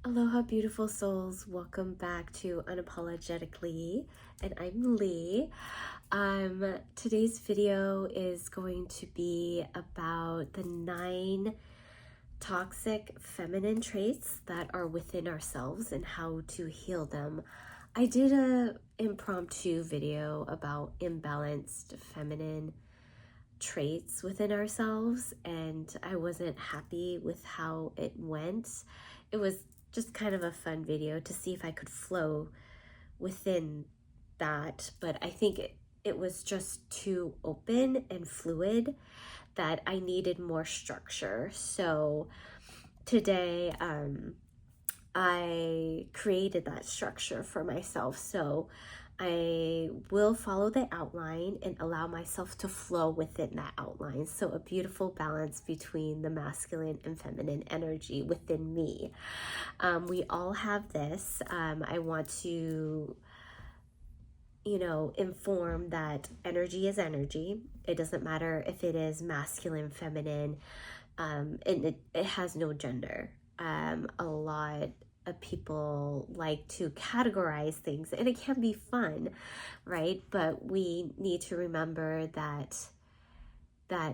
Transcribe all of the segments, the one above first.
Aloha, beautiful souls. Welcome back to Unapologetically, and I'm Lee. Today's video is going to be about the 9 toxic feminine traits that are within ourselves and how to heal them. I did a impromptu video about imbalanced feminine traits within ourselves, and I wasn't happy with how it went. It was just kind of a fun video to see if I could flow within that, but I think it was just too open and fluid that I needed more structure. So today I created that structure for myself. So I will follow the outline and allow myself to flow within that outline. So a beautiful balance between the masculine and feminine energy within me. We all have this. I want to, inform that energy is energy. It doesn't matter if it is masculine, feminine, and it has no gender. A lot of people like to categorize things, and it can be fun, right? But we need to remember that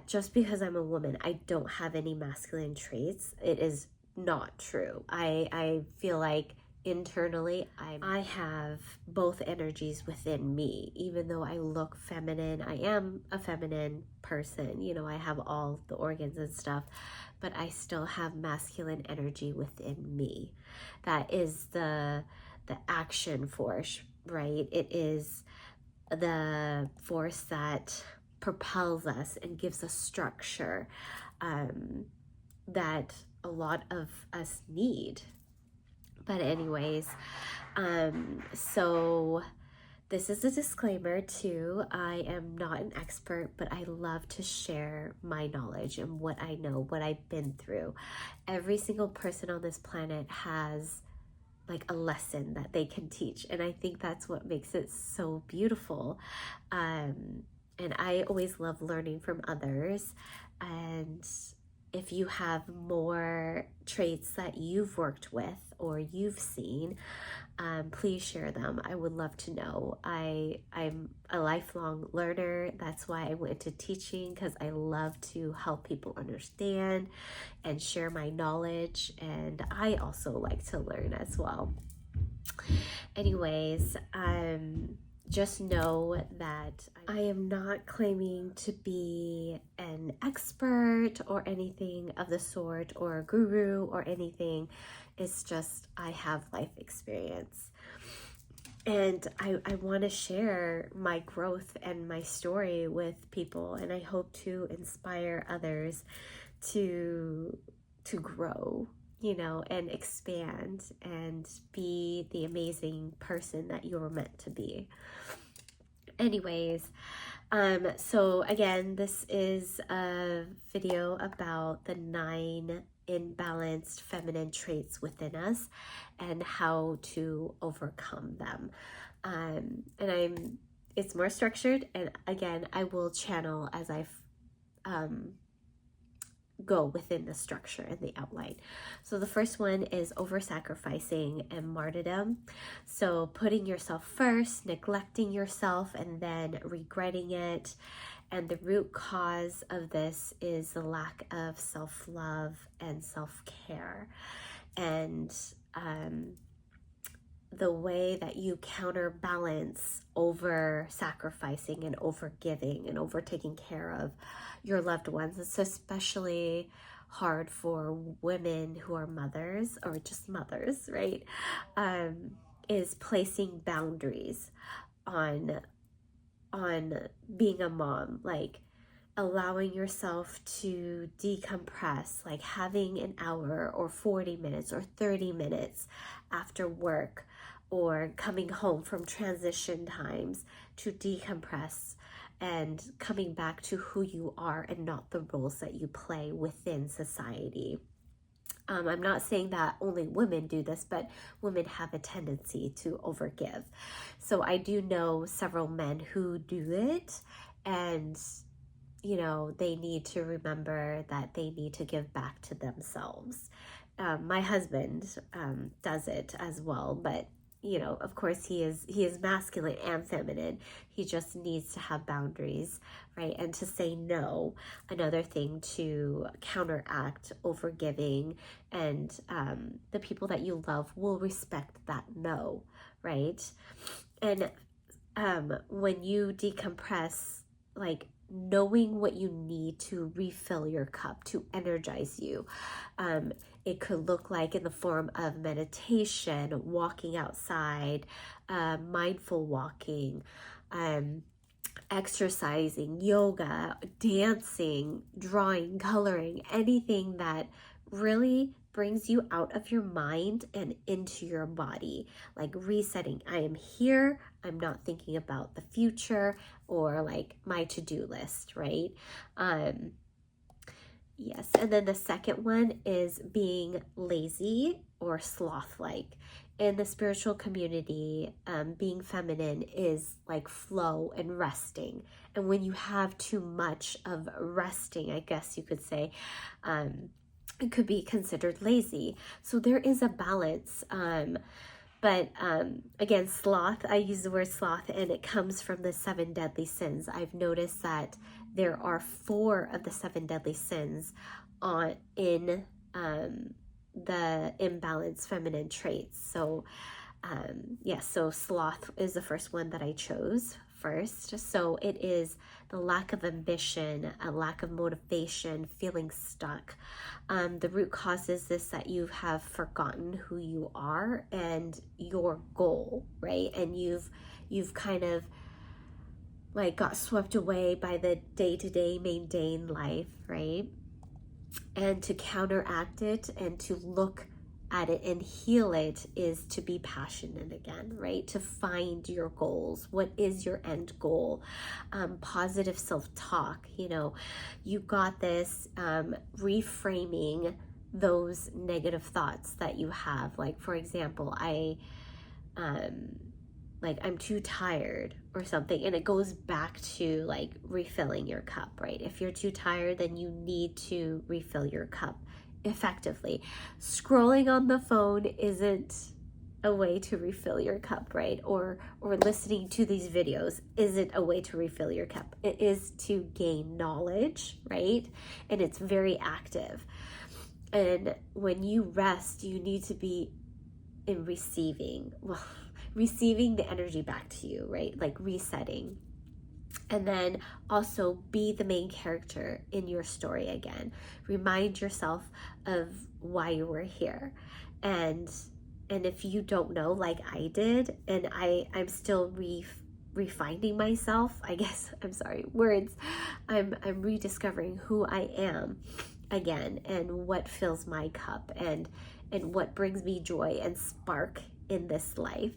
just because I'm a woman, I don't have any masculine traits. It is not true. I feel like internally I have both energies within me. Even though I look feminine, I am a feminine person. I have all the organs and stuff, but I still have masculine energy within me. That is the action force, right? It is the force that propels us and gives us structure that a lot of us need. But anyways, so this is a disclaimer too. I am not an expert, but I love to share my knowledge and what I know, what I've been through. Every single person on this planet has like a lesson that they can teach, and I think that's what makes it so beautiful. And I always love learning from others. And if you have more traits that you've worked with or you've seen, please share them. I would love to know. I'm a lifelong learner. That's why I went into teaching, because I love to help people understand and share my knowledge. And I also like to learn as well. Anyways, just know that I am not claiming to be an expert or anything of the sort, or a guru or anything. It's just I have life experience. And I want to share my growth and my story with people, and I hope to inspire others to grow, and expand and be the amazing person that you're meant to be. Anyways, so again, this is a video about the 9 imbalanced feminine traits within us and how to overcome them. And it's more structured, and again, I will channel as I go within the structure and the outline. So the first one is over-sacrificing and martyrdom. So putting yourself first, neglecting yourself, and then regretting it. And the root cause of this is the lack of self-love and self-care. And the way that you counterbalance over sacrificing and over giving and over taking care of your loved ones, it's especially hard for women who are mothers or just mothers, right? Is placing boundaries on being a mom, like allowing yourself to decompress, like having an hour or 40 minutes or 30 minutes after work, or coming home from transition times to decompress and coming back to who you are and not the roles that you play within society. I'm not saying that only women do this, but women have a tendency to overgive. So I do know several men who do it, and they need to remember that they need to give back to themselves my husband does it as well, but you know, of course, he is masculine and feminine. He just needs to have boundaries, right? And to say no. Another thing to counteract overgiving, and the people that you love will respect that no, right? And when you decompress, like knowing what you need to refill your cup, to energize you. It could look like in the form of meditation, walking outside, mindful walking, exercising, yoga, dancing, drawing, coloring, anything that really brings you out of your mind and into your body, like resetting. I am here. I'm not thinking about the future or like my to-do list, right? Yes, and then the second one is being lazy or sloth-like. In the spiritual community, being feminine is like flow and resting. And when you have too much of resting, I guess you could say, it could be considered lazy. So there is a balance. But again, sloth, I use the word sloth, and it comes from the 7 deadly sins. I've noticed that there are 4 of the 7 deadly sins in the imbalanced feminine traits. So so sloth is the first one that I chose first. So it is the lack of ambition, a lack of motivation, feeling stuck. The root cause is this, that you have forgotten who you are and your goal, right? And you've kind of like got swept away by the day-to-day mundane life, right? And to counteract it and to look at it and heal it is to be passionate again, right? To find your goals. What is your end goal? Positive self-talk, you got this. Reframing those negative thoughts that you have. Like, for example, I'm too tired or something, and it goes back to like refilling your cup, right? If you're too tired, then you need to refill your cup effectively. Scrolling on the phone isn't a way to refill your cup, right? Or listening to these videos isn't a way to refill your cup. It is to gain knowledge, right? And it's very active. And when you rest, you need to be in receiving the energy back to you, right? Like resetting. And then also be the main character in your story again. Remind yourself of why you were here. And if you don't know, like I did, and I'm still refining myself, I guess, I'm rediscovering who I am again, and what fills my cup, and what brings me joy and spark in this life.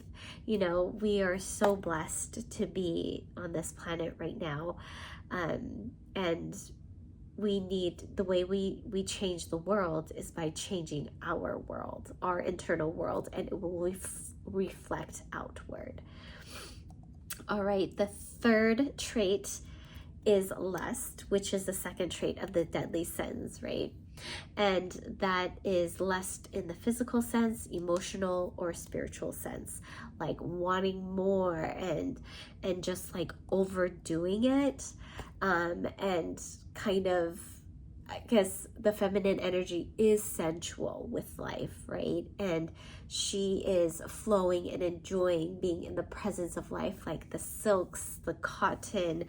We are so blessed to be on this planet right now, and we need, the way we change the world is by changing our world, our internal world, and it will reflect outward. All right, the third trait is lust, which is the second trait of the deadly sins, right? And that is lust in the physical sense, emotional, or spiritual sense, like wanting more and just like overdoing it, and kind of, I guess the feminine energy is sensual with life, right? And she is flowing and enjoying being in the presence of life, like the silks, the cotton,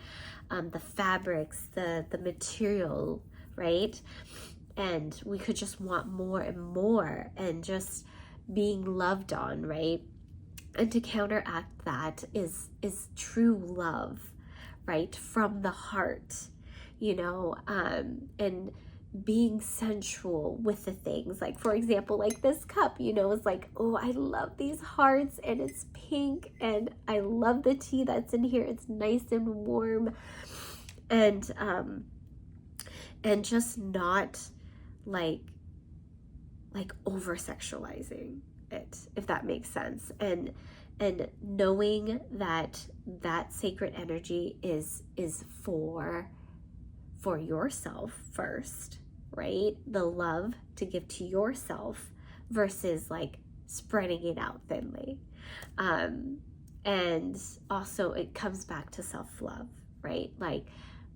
the fabrics, the material, right? And we could just want more and more, and just being loved on, right? And to counteract that is true love, right? From the heart, and being sensual with the things. Like, for example, like this cup, it's like, oh, I love these hearts, and it's pink, and I love the tea that's in here. It's nice and warm, and just not like over sexualizing it, if that makes sense, and knowing that sacred energy is for yourself first, right? The love to give to yourself versus like spreading it out thinly. And also it comes back to self-love, right? Like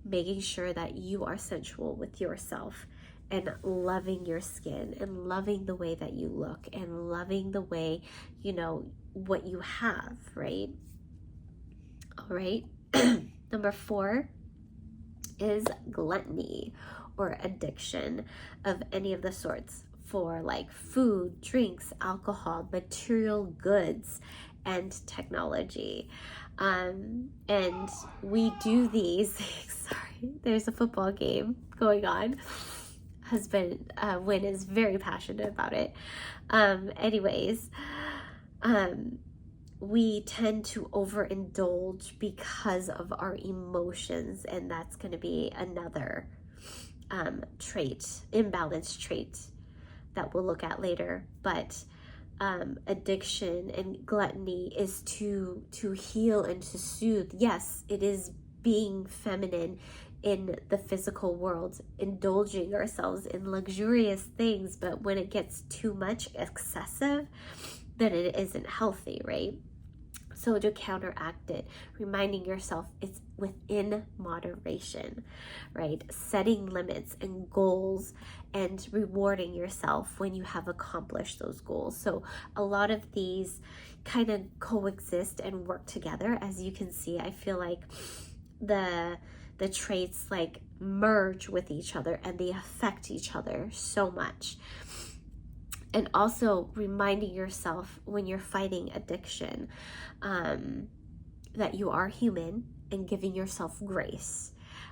making sure that you are sensual with yourself and loving your skin and loving the way that you look and loving the way, you know, what you have, right? All right. Number 4 is gluttony or addiction of any of the sorts for like food, drinks, alcohol, material goods, and technology. And we do these, sorry, there's a football game going on. Husband, Win is very passionate about it. Anyways, we tend to overindulge because of our emotions, and that's going to be another imbalanced trait that we'll look at later. But addiction and gluttony is to heal and to soothe. Yes, it is being feminine in the physical world, indulging ourselves in luxurious things, but when it gets too much, excessive, then it isn't healthy, right? So to counteract it, reminding yourself it's within moderation, right? Setting limits and goals and rewarding yourself when you have accomplished those goals. So a lot of these kind of coexist and work together. As you can see, I feel like the traits like merge with each other and they affect each other so much. And also reminding yourself when you're fighting addiction that you are human and giving yourself grace.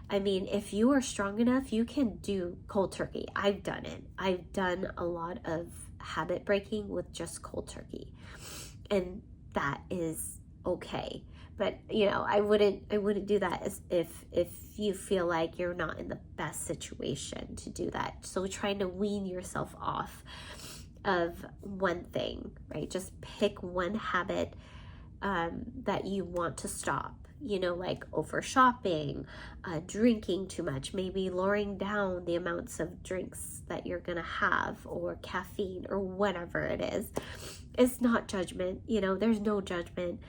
I mean, if you are strong enough, you can do cold turkey. I've done it. I've done a lot of habit breaking with just cold turkey. And that is okay. But, you know, I wouldn't do that if you feel like you're not in the best situation to do that. So trying to wean yourself off of one thing, right? Just pick one habit that you want to stop, you know, like over shopping, drinking too much, maybe lowering down the amounts of drinks that you're gonna have, or caffeine, or whatever it is. It's not judgment, you know, there's no judgment.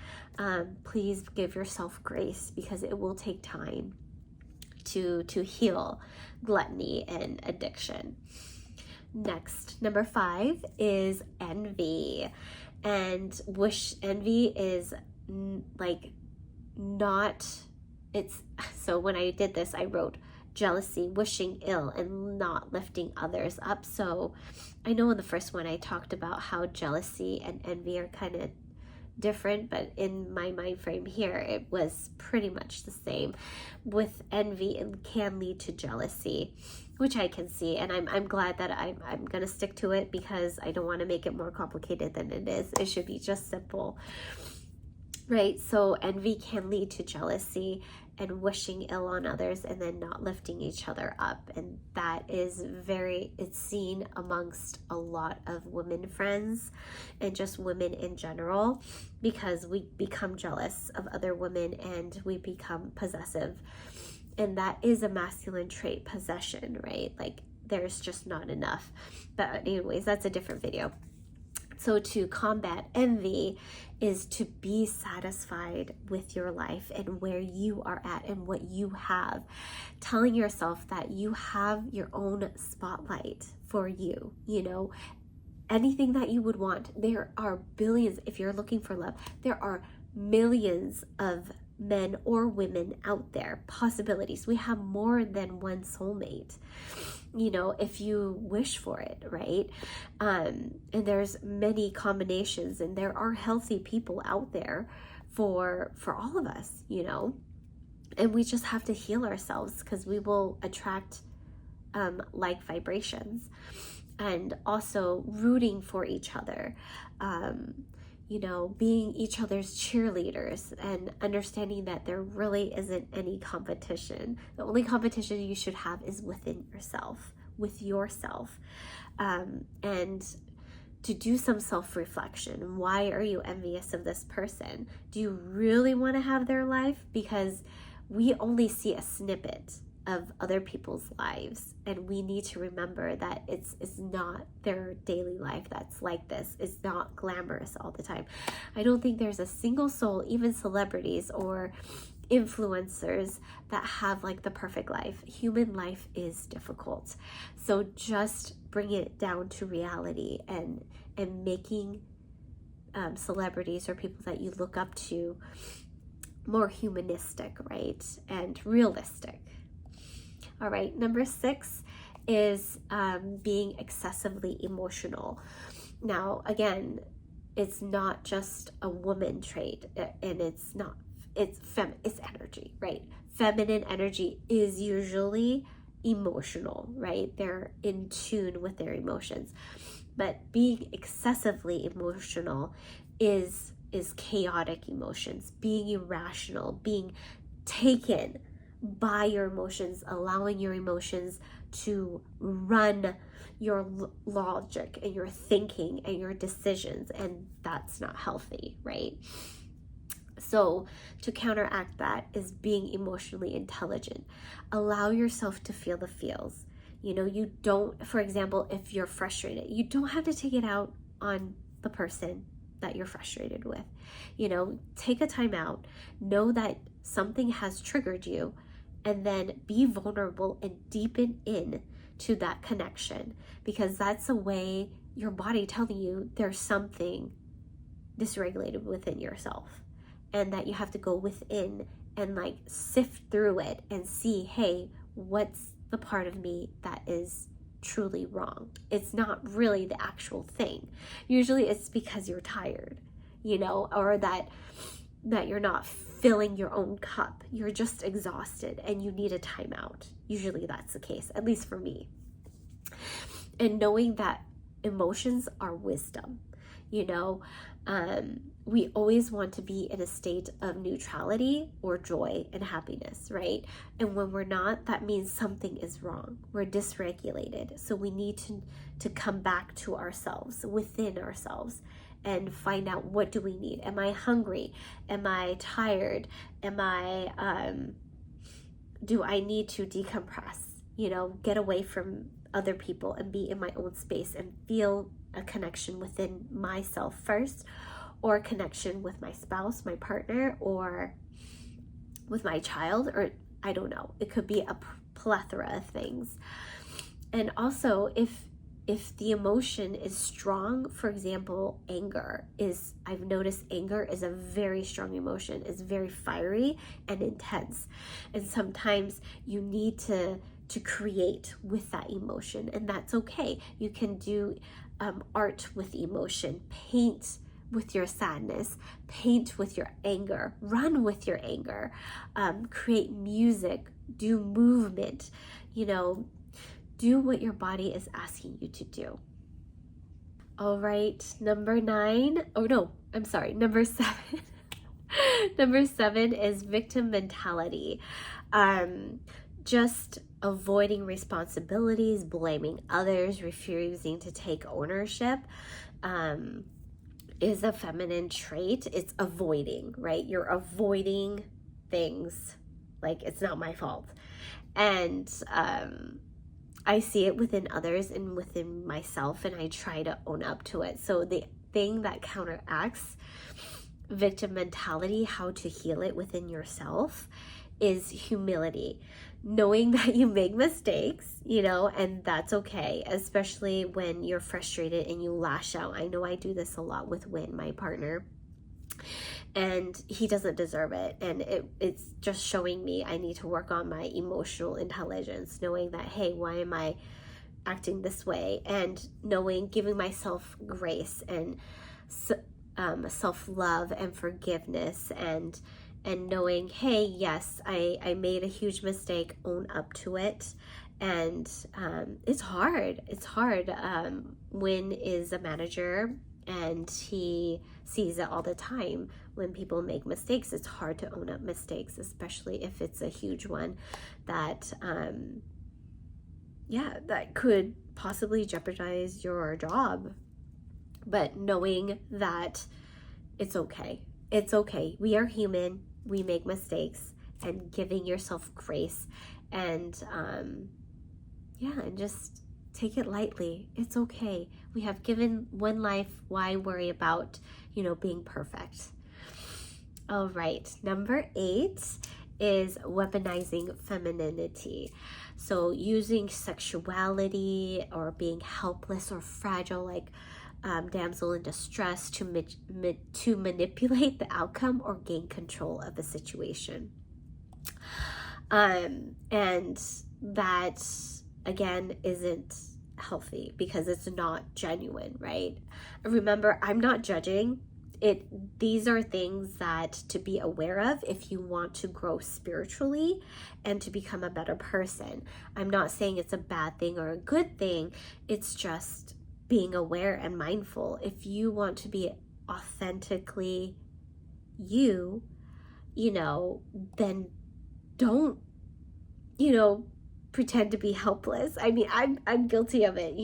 Please give yourself grace because it will take time to heal gluttony and addiction. Next, number 5 is envy. And envy is like not, it's, so when I did this, I wrote jealousy, wishing ill, and not lifting others up. So I know in the first one I talked about how jealousy and envy are kind of different, but in my mind frame here, it was pretty much the same. With envy, it can lead to jealousy, which I can see, and I'm glad that I'm gonna stick to it because I don't want to make it more complicated than it is. It should be just simple, right? So envy can lead to jealousy and wishing ill on others and then not lifting each other up, and that is it's seen amongst a lot of women friends and just women in general, because we become jealous of other women and we become possessive. And that is a masculine trait, possession, right? Like there's just not enough. But anyways, that's a different video. So to combat envy is to be satisfied with your life and where you are at and what you have. Telling yourself that you have your own spotlight for you, you know, anything that you would want. There are billions, if you're looking for love, there are millions of men or women out there, possibilities. We have more than one soulmate, you know, if you wish for it, right? And there's many combinations, and there are healthy people out there for all of us, you know, and we just have to heal ourselves because we will attract like vibrations. And also rooting for each other, you know, being each other's cheerleaders and understanding that there really isn't any competition. The only competition you should have is within yourself, with yourself. And to do some self-reflection. Why are you envious of this person? Do you really want to have their life? Because we only see a snippet of other people's lives, and we need to remember that it's not their daily life that's like this. It's not glamorous all the time. I don't think there's a single soul, even celebrities or influencers, that have like the perfect life. Human life is difficult. So just bring it down to reality, and making celebrities or people that you look up to more humanistic, right? And realistic. All right, number 6 is being excessively emotional. Now, again, it's not just a woman trait, and it's energy, right? Feminine energy is usually emotional, right? They're in tune with their emotions. But being excessively emotional is chaotic emotions, being irrational, being taken by your emotions, allowing your emotions to run your logic and your thinking and your decisions, and that's not healthy, right? So to counteract that is being emotionally intelligent. Allow yourself to feel the feels. You don't, for example, if you're frustrated, you don't have to take it out on the person that you're frustrated with. Take a time out, know that something has triggered you, and then be vulnerable and deepen in to that connection, because that's a way your body telling you there's something dysregulated within yourself, and that you have to go within and like sift through it and see, hey, what's the part of me that is truly wrong? It's not really the actual thing. Usually it's because you're tired, or that you're not filling your own cup. You're just exhausted and you need a timeout. Usually that's the case, at least for me. And knowing that emotions are wisdom, we always want to be in a state of neutrality or joy and happiness, right? And when we're not, that means something is wrong. We're dysregulated. So we need to come back to ourselves, within ourselves, and find out, what do we need? Am I hungry? Am I tired? Do I need to decompress? Get away from other people and be in my own space and feel a connection within myself first, or a connection with my spouse, my partner, or with my child, or I don't know. It could be a plethora of things. And also, if the emotion is strong, for example, I've noticed anger is a very strong emotion. It's very fiery and intense. And sometimes you need to create with that emotion, and that's okay. You can do art with emotion, paint with your sadness, paint with your anger, run with your anger, create music, do movement, do what your body is asking you to do. All right, number 7. Number 7 is victim mentality. Just avoiding responsibilities, blaming others, refusing to take ownership, is a feminine trait. It's avoiding, right? You're avoiding things like it's not my fault. And I see it within others and within myself, and I try to own up to it. So the thing that counteracts victim mentality, how to heal it within yourself, is humility. Knowing that you make mistakes, and that's okay, especially when you're frustrated and you lash out. I know I do this a lot with Win, my partner, and he doesn't deserve it. And it's just showing me I need to work on my emotional intelligence, knowing that, hey, why am I acting this way? And giving myself grace and self-love and forgiveness, and knowing, hey, yes, I made a huge mistake, own up to it. And it's hard. Win is a manager, and he sees it all the time. When people make mistakes, it's hard to own up mistakes, especially if it's a huge one that that could possibly jeopardize your job. But knowing that it's okay. We are human. We make mistakes, and giving yourself grace And yeah, and just take it lightly. It's okay. We have given one life. Why worry about, being perfect? All right. Number 8 is weaponizing femininity. So using sexuality or being helpless or fragile, like damsel in distress, to manipulate the outcome or gain control of the situation. And that, again, isn't healthy because it's not genuine, right? Remember, I'm not judging. These are things that to be aware of if you want to grow spiritually and to become a better person. I'm not saying it's a bad thing or a good thing. It's just being aware and mindful. If you want to be authentically you, then don't, pretend to be helpless. I mean, I'm guilty of it,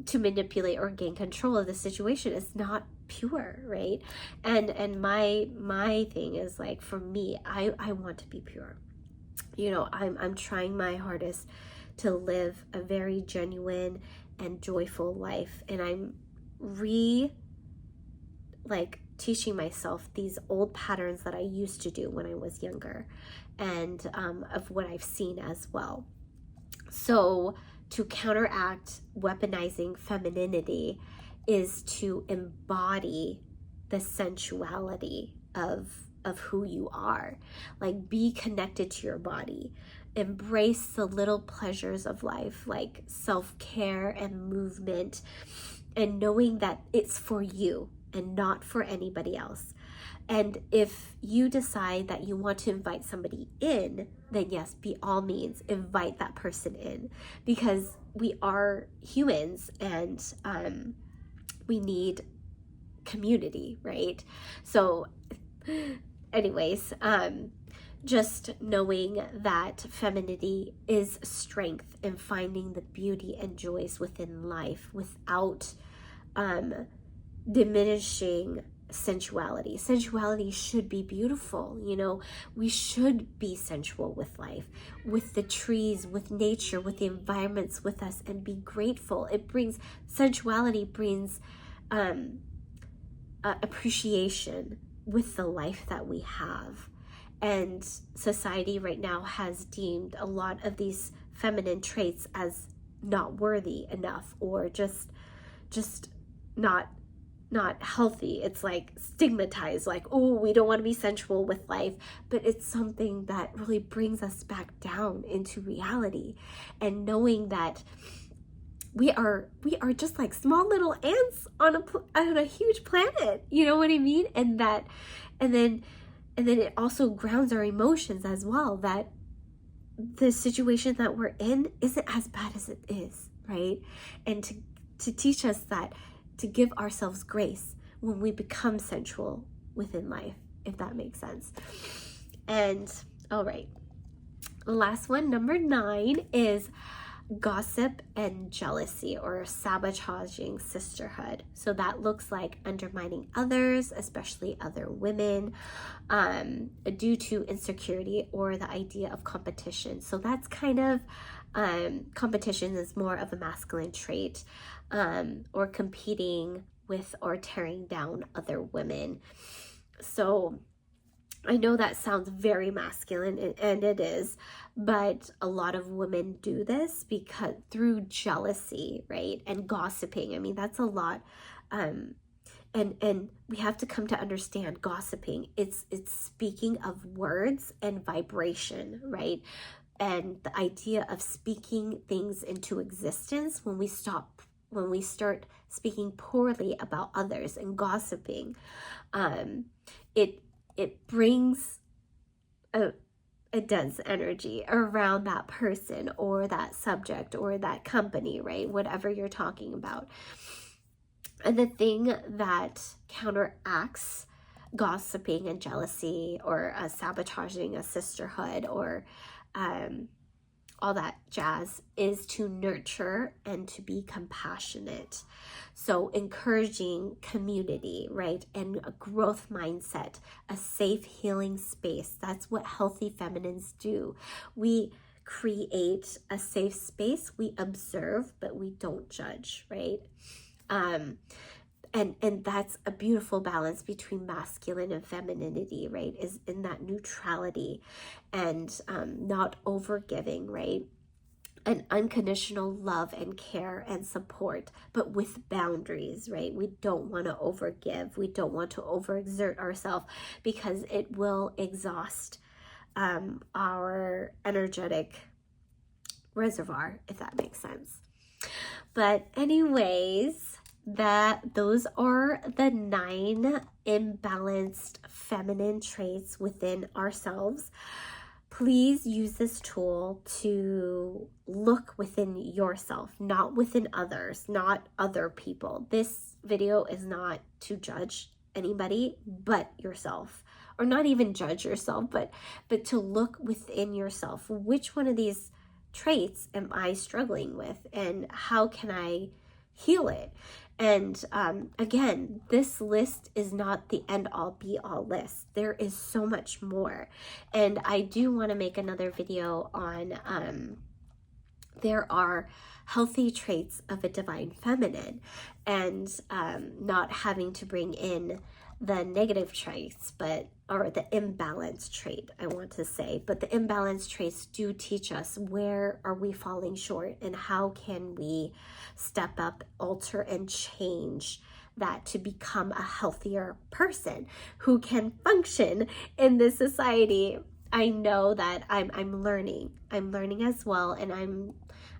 to manipulate or gain control of the situation. It's not pure, right? And my thing is, like, for me, I want to be pure. I'm trying my hardest to live a very genuine and joyful life, and I'm teaching myself these old patterns that I used to do when I was younger, and of what I've seen as well. So to counteract weaponizing femininity is to embody the sensuality of who you are. Like, be connected to your body. Embrace the little pleasures of life, like self-care and movement, and knowing that it's for you and not for anybody else. And if you decide that you want to invite somebody in, then yes, by all means, invite that person in, because we are humans and we need community, right? So anyways, just knowing that femininity is strength and finding the beauty and joys within life without diminishing sensuality. Sensuality should be beautiful. We should be sensual with life, with the trees, with nature, with the environments with us, and be grateful. Sensuality brings appreciation with the life that we have. And society right now has deemed a lot of these feminine traits as not worthy enough, or just not healthy. It's like stigmatized, like, oh, we don't want to be sensual with life. But it's something that really brings us back down into reality, and knowing that we are just like small little ants on a huge planet. You know what I mean? And then it also grounds our emotions as well, that the situation that we're in isn't as bad as it is, right? And to teach us that, to give ourselves grace when we become sensual within life, if that makes sense. And all right, last one, number 9, is gossip and jealousy, or sabotaging sisterhood. So that looks like undermining others, especially other women, due to insecurity or the idea of competition. So that's kind of competition is more of a masculine trait, or competing with or tearing down other women. So I know that sounds very masculine, and it is, but a lot of women do this because through jealousy, right? And gossiping. I mean, that's a lot. And we have to come to understand gossiping. It's speaking of words and vibration, right? And the idea of speaking things into existence, when we start speaking poorly about others and gossiping, it brings a dense energy around that person or that subject or that company, right? Whatever you're talking about. And the thing that counteracts gossiping and jealousy, or sabotaging a sisterhood, or all that jazz, is to nurture and to be compassionate. So encouraging community, right? And a growth mindset, a safe healing space. That's what healthy feminines do. We create a safe space. We observe, but we don't judge, right? And that's a beautiful balance between masculine and femininity, right? Is in that neutrality and not overgiving, right? An unconditional love and care and support, but with boundaries, right? We don't want to overgive. We don't want to overexert ourselves because it will exhaust our energetic reservoir, if that makes sense. But anyways, those are the 9 imbalanced feminine traits within ourselves. Please use this tool to look within yourself, not within others, not other people. This video is not to judge anybody but yourself, or not even judge yourself, but to look within yourself. Which one of these traits am I struggling with, and how can I heal it? And again, this list is not the end all be all list. There is so much more. And I do want to make another video on there are healthy traits of a divine feminine, and not having to bring in the negative traits, or the imbalanced trait, I want to say. But the imbalanced traits do teach us where are we falling short, and how can we step up, alter, and change that to become a healthier person who can function in this society. I know that I'm learning as well, and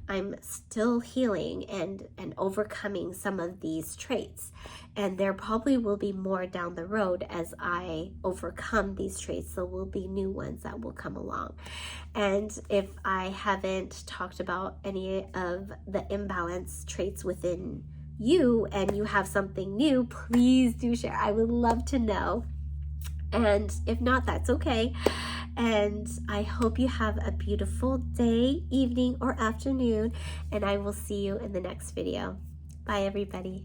I'm still healing and overcoming some of these traits. And there probably will be more down the road as I overcome these traits. There will be new ones that will come along. And if I haven't talked about any of the imbalance traits within you and you have something new, please do share. I would love to know. And if not, that's okay. And I hope you have a beautiful day, evening, or afternoon. And I will see you in the next video. Bye, everybody.